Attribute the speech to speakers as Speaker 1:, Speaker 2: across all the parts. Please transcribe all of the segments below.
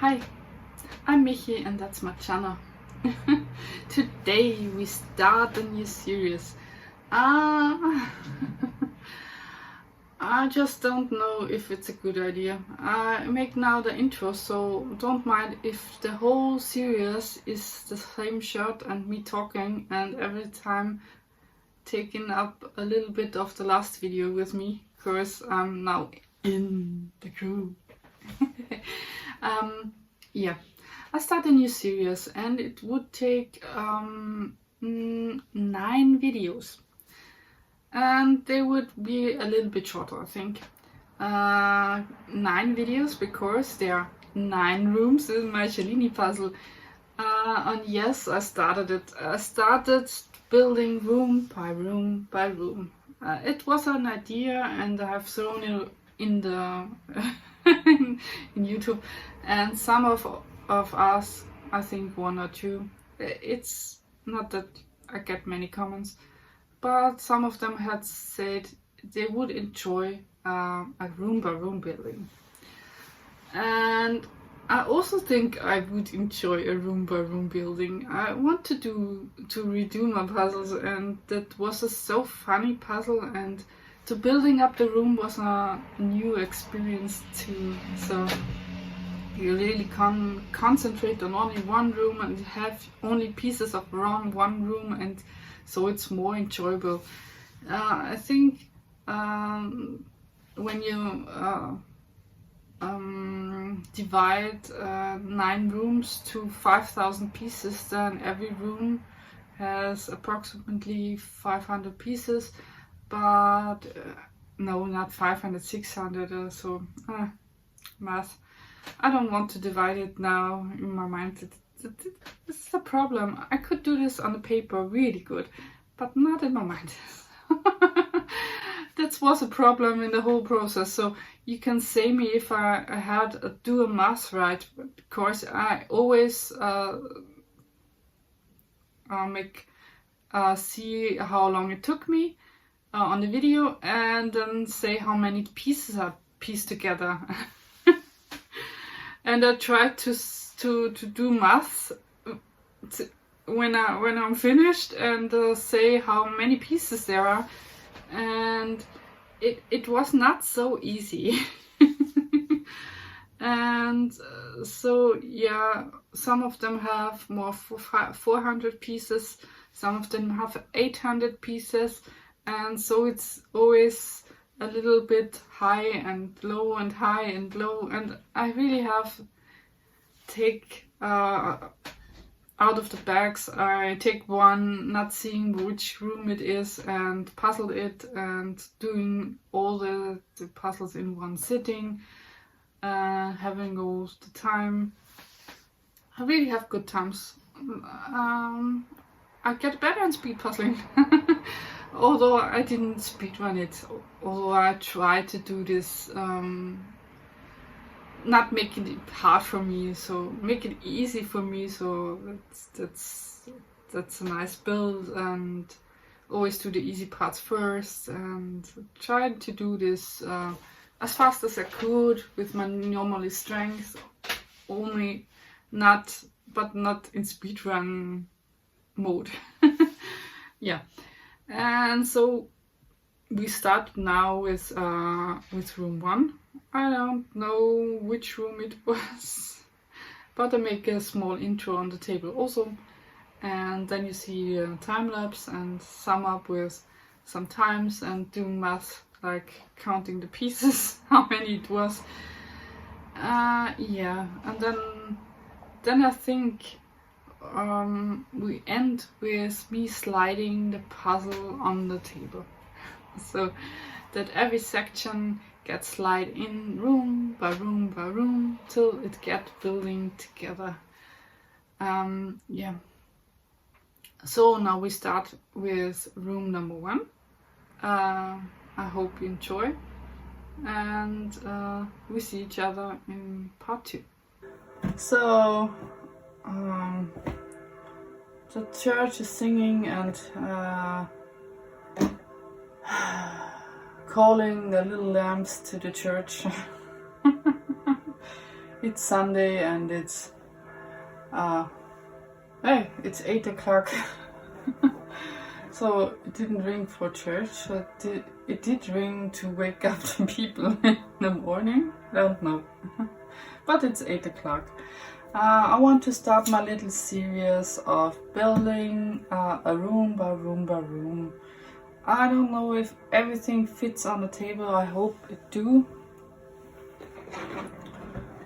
Speaker 1: Hi, I'm Michi and that's my channel. Today we start a new series. I just don't know if it's a good idea. I make now the intro, so don't mind if the whole series is the same shot and me talking and every time taking up a little bit of the last video with me, because I'm now in the crew. Yeah, I start a new series and it would take 9 videos, and they would be a little bit shorter, I think. 9 videos because there are 9 rooms in my Gelini puzzle. And yes, I started it. I started building room by room by room. It was an idea and I have thrown it in the in YouTube, and some of us, I think 1 or 2, it's not that I get many comments, but some of them had said they would enjoy a room by room building, and I also think I would enjoy a room by room building. I want to redo my puzzles, and that was a so funny puzzle, and to building up the room was a new experience too. So you really can concentrate on only one room and have only pieces of one room, and so it's more enjoyable. I think when you divide 9 rooms to 5,000 pieces, then every room has approximately 500 pieces. But no, not 500, 600, so math. I don't want to divide it now in my mind. It's a problem. I could do this on the paper really good, but not in my mind. That was a problem in the whole process. So you can say me if I had do a math right, because I always see how long it took me on the video, and then say how many pieces I pieced together. And I tried to do math when I'm finished, and say how many pieces there are, and it was not so easy. And so yeah, some of them have more 400 pieces, some of them have 800 pieces, and so it's always a little bit high and low and high and low, and I really have take out of the bags. I take one, not seeing which room it is, and puzzle it, and doing all the puzzles in one sitting, having all the time. I really have good times. I get better in speed puzzling. Although I didn't speedrun it, although I tried to do this, not making it hard for me, so make it easy for me. So that's a nice build, and always do the easy parts first, and tried to do this as fast as I could with my normal strength, only not in speedrun mode. Yeah. And so we start now with room 1. I don't know which room it was, but I make a small intro on the table also, and then you see a time lapse and sum up with some times and doing math, like counting the pieces, how many it was. Yeah, and then I think we end with me sliding the puzzle on the table, so that every section gets slide in room by room by room till it gets building together. Yeah. So now we start with room number 1. I hope you enjoy, and we see each other in part 2. So the church is singing and calling the little lambs to the church. It's Sunday and it's hey, it's 8 o'clock. So it didn't ring for church. It did ring to wake up the people in the morning. I don't know. But it's 8 o'clock. I want to start my little series of building a room by room by room. I don't know if everything fits on the table. I hope it do.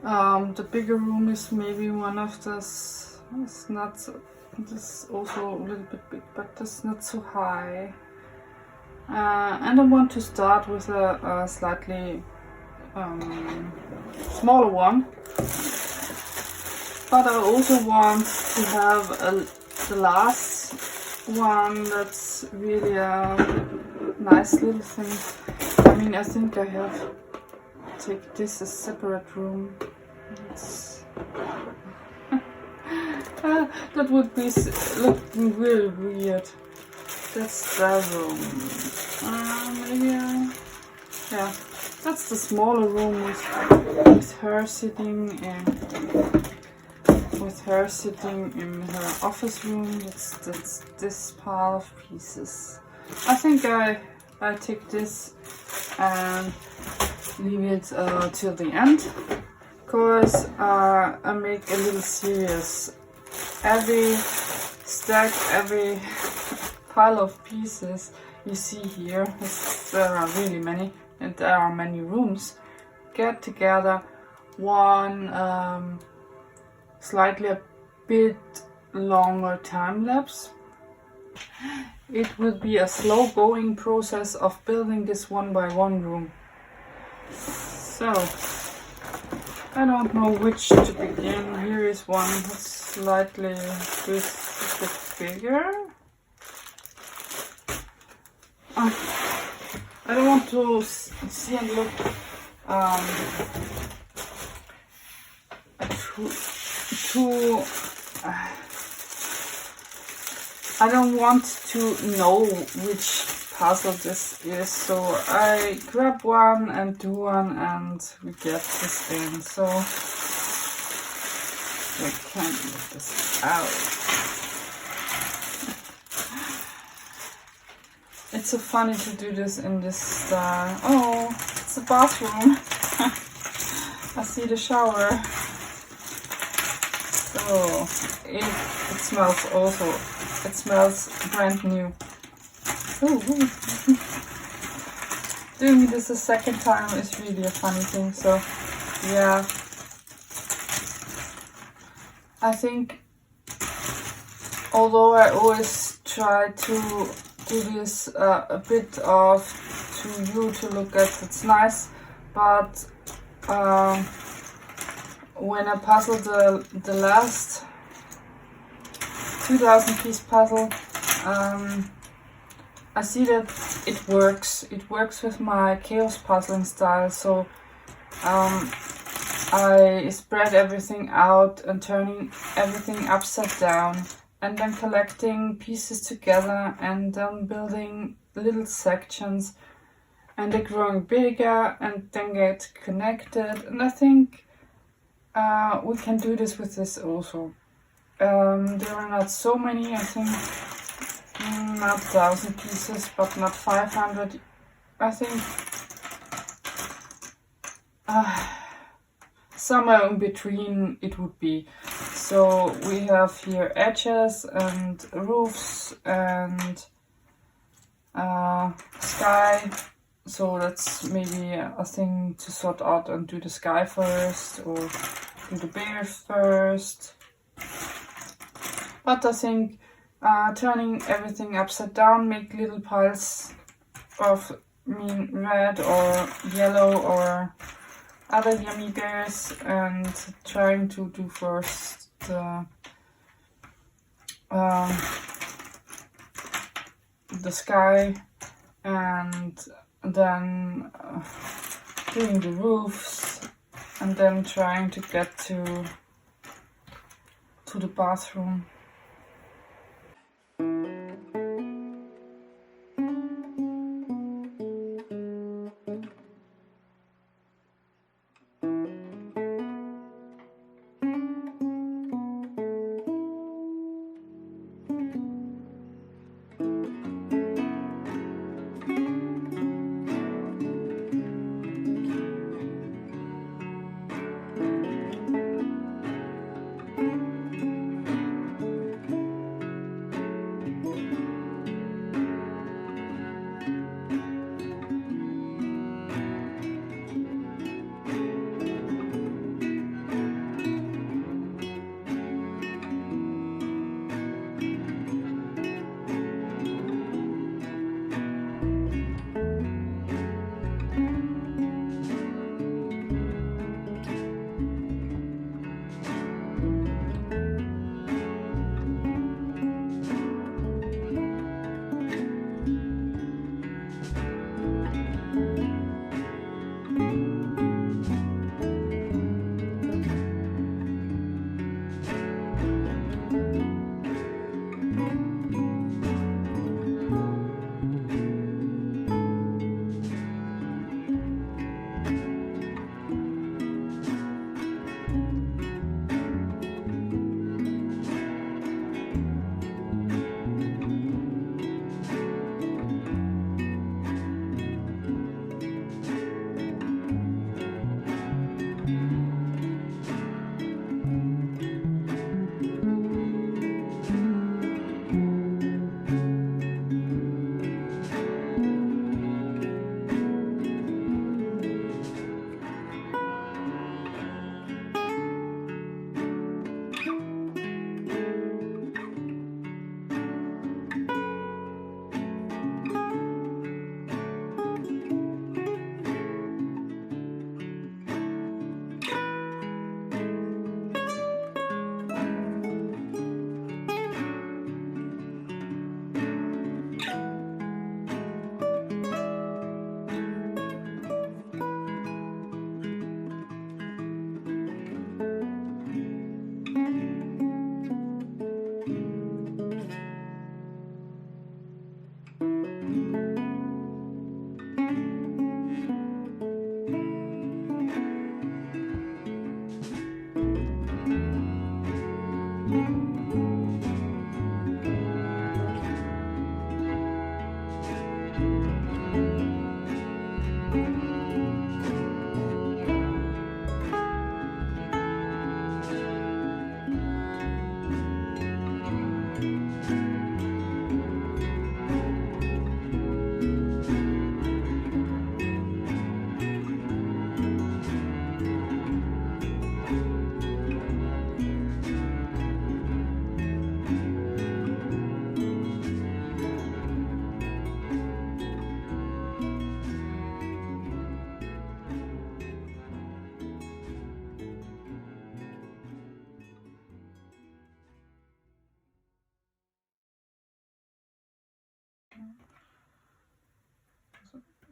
Speaker 1: The bigger room is maybe one of this. It's not. This also a little bit big, but it's not so high. And I want to start with a slightly smaller one. But I also want to have the last one that's really a nice little thing. I mean, I think I have take this as separate room. That would be looking really weird. That's that room. Maybe yeah. That's the smaller room with her sitting in her office room. That's this pile of pieces. I think I take this and leave it till the end, because I make a little series. Every stack, every pile of pieces you see here, there are really many, and there are many rooms, get together one slightly a bit longer time lapse. It will be a slow going process of building this one by one room. So I don't know which to begin. Here is one that's slightly a bit bigger. I don't want to see and look too I don't want to know which puzzle this is, so I grab one and do one and we get this in. So I can get this out. It's so funny to do this in this style. Oh, it's a bathroom. I see the shower. So it smells also. It smells brand new. Oh, doing this a second time is really a funny thing. So yeah, I think although I always try to do this a bit of to you to look at, it's nice, but when I puzzled the last 2000 piece puzzle, I see that it works. It works with my chaos puzzling style. So I spread everything out and turning everything upside down, and then collecting pieces together and then building little sections, and they're growing bigger and then get connected. And I think we can do this with this also. There are not so many, I think not 1000 pieces, but not 500. I think somewhere in between it would be. So we have here edges and roofs and sky. So that's maybe a thing to sort out and do the sky first or do the bears first. But I think turning everything upside down, make little piles of red or yellow or other yummy bears, and trying to do first the sky, and then doing the roofs, and then trying to get to the bathroom.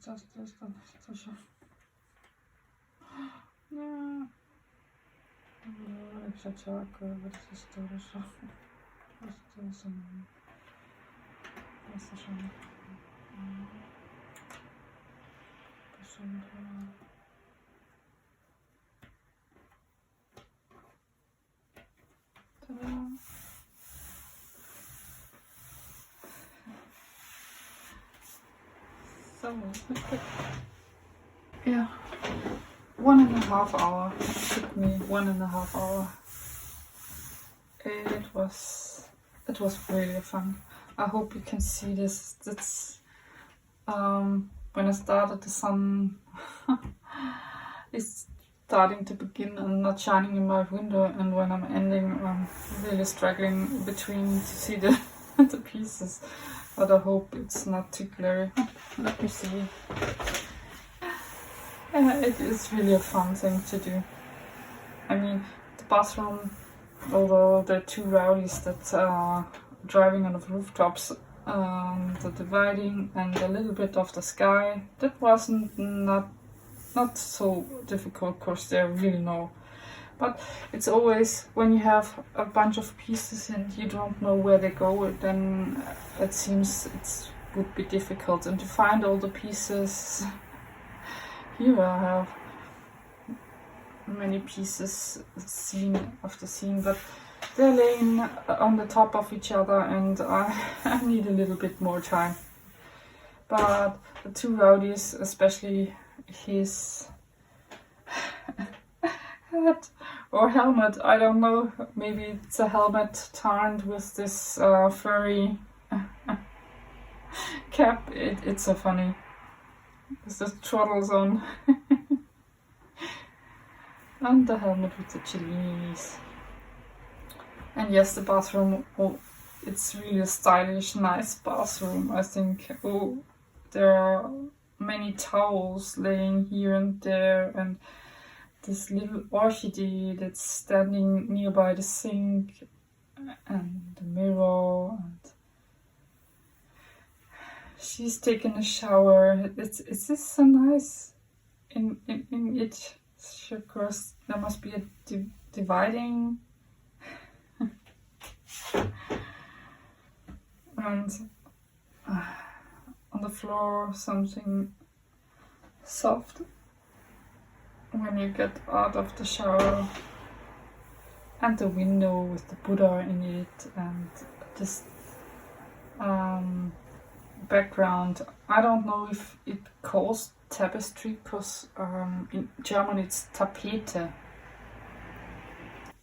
Speaker 1: så. Ja. Lepša čaka, vrsti storoša. Vrsti sam. Vrsti šan. Person. Ta-da. So. Yeah. 1.5 hours. It took me 1.5 hours. It was really fun. I hope you can see this. It's when I started, the sun is starting to begin and not shining in my window, and when I'm ending, I'm really struggling between to see the the pieces. But I hope it's not too blurry. Let me see. Yeah, it is really a fun thing to do. I mean, the bathroom, although the two rowdies that are driving on the rooftops, the dividing and a little bit of the sky, that wasn't not so difficult, because they really know. But it's always when you have a bunch of pieces and you don't know where they go, then it seems it would be difficult. And to find all the pieces, here I have many pieces scene after scene, but they're laying on the top of each other, and I need a little bit more time. But the two rowdies, especially his hat or helmet, I don't know, maybe it's a helmet turned with this furry cap. It's so funny with the throttles on. And the helmet with the Gelinis. And yes, the bathroom, oh, it's really a stylish, nice bathroom, I think. Oh, there are many towels laying here and there, and this little orchidea that's standing nearby the sink, and the mirror, and she's taking a shower. It's just so nice in it. Of course, there must be a dividing, and on the floor something soft when you get out of the shower, and the window with the Buddha in it, and this background. I don't know if it calls tapestry, because in German it's Tapete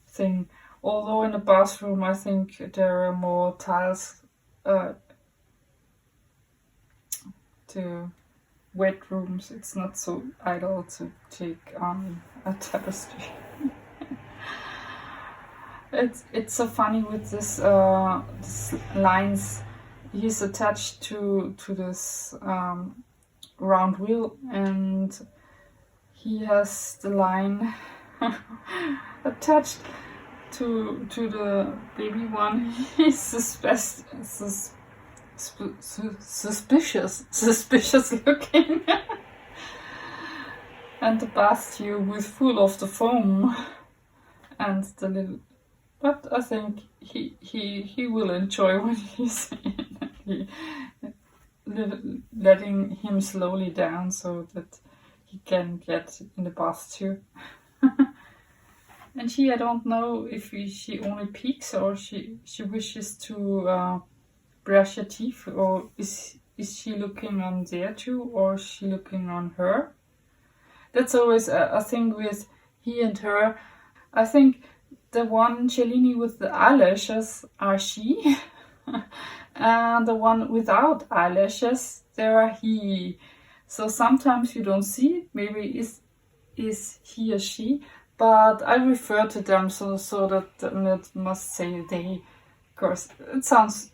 Speaker 1: thing. Although in the bathroom I think there are more tiles to wet rooms. It's not so idle to take on a tapestry. It's so funny with this lines. He's attached to this round wheel, and he has the line attached to the baby one. He's suspicious looking. And the bath tube with full of the foam and the little. But I think he will enjoy when he's letting him slowly down so that he can get in the bath too. And I don't know if she only peeks or she wishes to brush her teeth, or is she looking on there too, or is she looking on her? That's always a thing with he and her. I think the one Gelini with the eyelashes are she, and the one without eyelashes, there are he. So sometimes you don't see it, maybe is he or she, but I refer to them so that it must say they. Of course, it sounds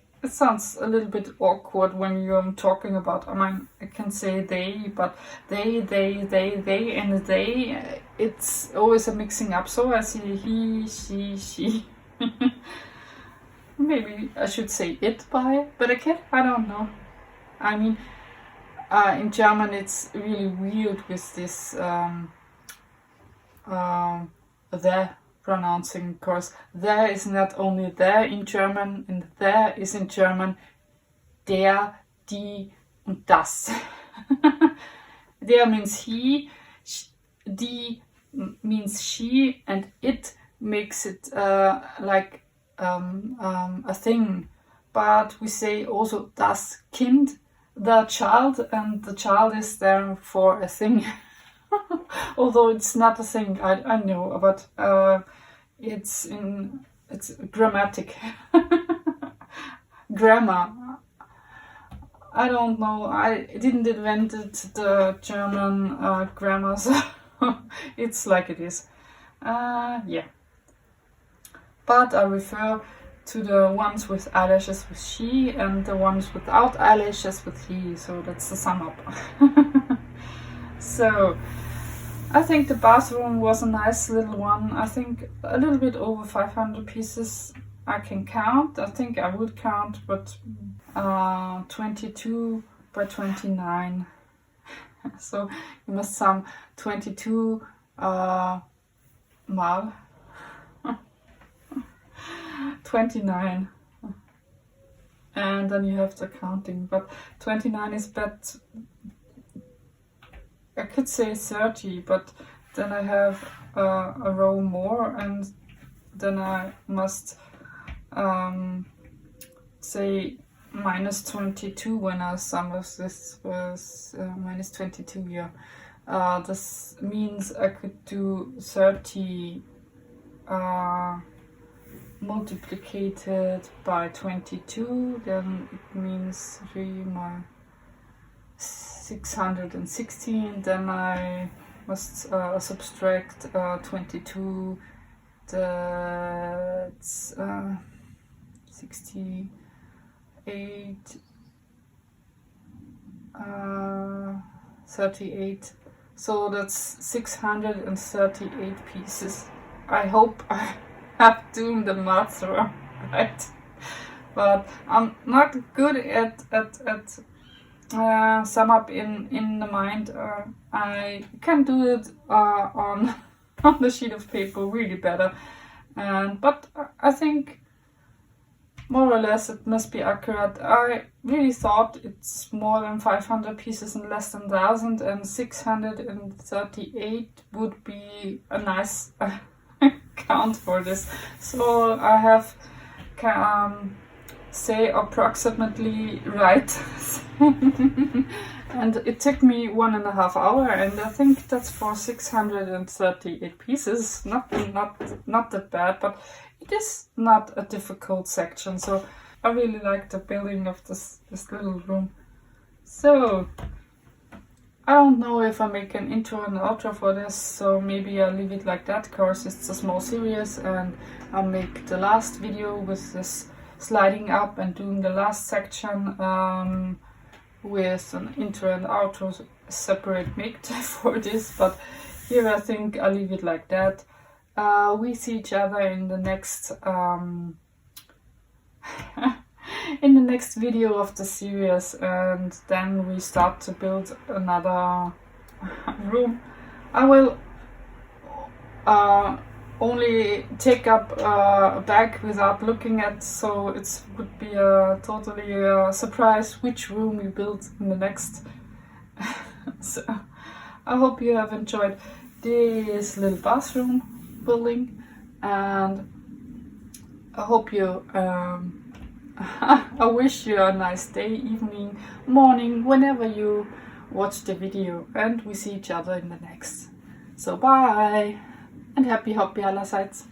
Speaker 1: a little bit awkward when you're talking about. I mean, I can say they, but they, and they. It's always a mixing up. So I see he, she. Maybe I should say it by, but a cat. I don't know. I mean, in German it's really weird with this the pronouncing, because there is not only there in German, and there is in German der, die und das. Der means he, die means she, and it makes it like a thing. But we say also das Kind, the child, and the child is there for a thing. Although it's not a thing, I know, but it's grammatic. Grammar. I don't know. I didn't invent the German grammar, so it's like it is. Yeah. But I refer to the ones with eyelashes with she and the ones without eyelashes with he. So that's the sum up. So I think the bathroom was a nice little one. I think a little bit over 500 pieces I can count. I think I would count, but 22 by 29. So you must sum 22 mal 29. And then you have the counting. But 29 is bad. I could say 30, but then I have a row more, and then I must say minus 22 when I sum of this was minus 22 here. This means I could do 30 multiplied by 22, then it means 3 my 616, then I must subtract 22, that's 68, 38, so that's 638 pieces. I hope I have doing the math right, but I'm not good at sum up in the mind. I can do it on the sheet of paper really better, but I think more or less it must be accurate. I really thought it's more than 500 pieces and less than 1,000, and 638 would be a nice count for this. So I have say approximately right. And it took me 1.5 hours, and I think that's for 638 pieces. Not that bad, but it is not a difficult section. So I really like the building of this little room. So I don't know if I make an intro and outro for this, so maybe I'll leave it like that, because it's a small series, and I'll make the last video with this sliding up and doing the last section with an intro and outro separate made for this. But here I think I'll leave it like that. We see each other in the next in the next video of the series, and then we start to build another room. I will only take up a bag without looking at, so it would be a totally surprise which room we build in the next. So I hope you have enjoyed this little bathroom building, and I hope you I wish you a nice day, evening, morning, whenever you watch the video, and we see each other in the next. So bye, and happy hobby allerseits.